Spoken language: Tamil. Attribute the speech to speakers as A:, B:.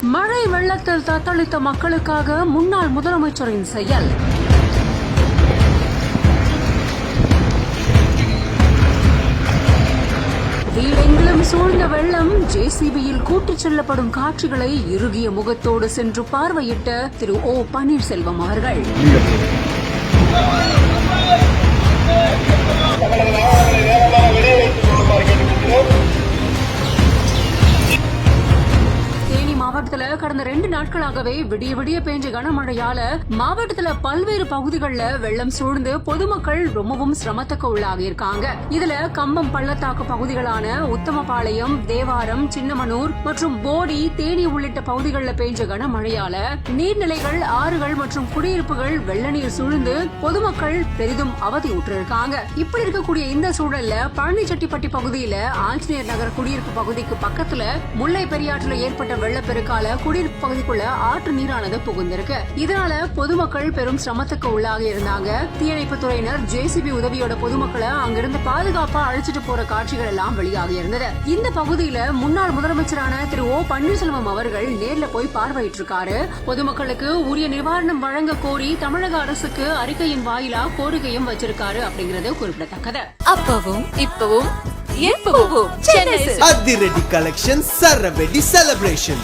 A: மழை வெள்ளத்தில் தத்தளித்த மக்களுக்காக முன்னாள் முதலமைச்சரின் செயல். வீடெங்கிலும் சூழ்ந்த வெள்ளம், ஜேசிபியில் கூட்டிச் செல்லப்படும் காட்சிகளை இறுகிய முகத்தோடு சென்று பார்வையிட்ட திரு ஓ பன்னீர்செல்வம் அவர்கள். மாவட்டத்துல கடந்த 2 நாட்களாகவே விடிய விடிய பெய்ஞ்ச கனமழையால மாவட்டத்துல பல்வேறு பகுதிகளில் வெள்ளம் சூழ்ந்து பொதுமக்கள் ரொம்பவும் சிரமத்துக்கு உள்ளாகி இருக்காங்க. இதுல கம்பம் பள்ளத்தாக்கு பகுதிகளான உத்தமபாளையம், தேவாரம், சின்னமனூர் மற்றும் போடி, தேனி உள்ளிட்ட பகுதிகளில் பெய்ஞ்ச கனமழையால நீர்நிலைகள், ஆறுகள் மற்றும் குடியிருப்புகள் வெள்ள நீர் சூழ்ந்து பொதுமக்கள் பெரிதும் அவதியுற்றிருக்காங்க. இப்படி இருக்கக்கூடிய இந்த சூழல்ல பழனிச்செட்டிப்பட்டி பகுதியில ஆஞ்சநேயர் நகர் குடியிருப்பு பகுதிக்கு பக்கத்துல முல்லை பெரியாற்றுல ஏற்பட்ட வெள்ளப்பெருக்கால குடியிருப்பு பகுதிக்குள்ள ஆற்று நீரானது புகுந்திருக்கு. இதனால பொதுமக்கள் பெரும் சிரமத்துக்கு உள்ளாகி இருந்தாங்க. தீயணைப்பு துறையினர் ஜேசிபி உதவியோட பொதுமக்களை அங்கிருந்து பாதுகாப்பா அழைச்சிட்டு போற காட்சிகள் எல்லாம் வெளியாகி இருந்தது. இந்த பகுதியில முன்னாள் முதலமைச்சரான திரு ஓ பன்னீர்செல்வம் அவர்கள் நேர்ல போய் பார்வையிட்டு இருக்காரு. பொதுமக்களுக்கு உரிய நிவாரணம் வழங்க கோரி தமிழக அரசுக்கு அறிக்கையின் வாயிலா கோரிக்கையும் வச்சிருக்காரு அப்படிங்கறது குறிப்பிடத்தக்கது.
B: அப்பவும் இப்பவும் எப்பவும் சென்னை
C: அதிரடி கலெக்ஷன், சரவெடி செலிப்ரேஷன்.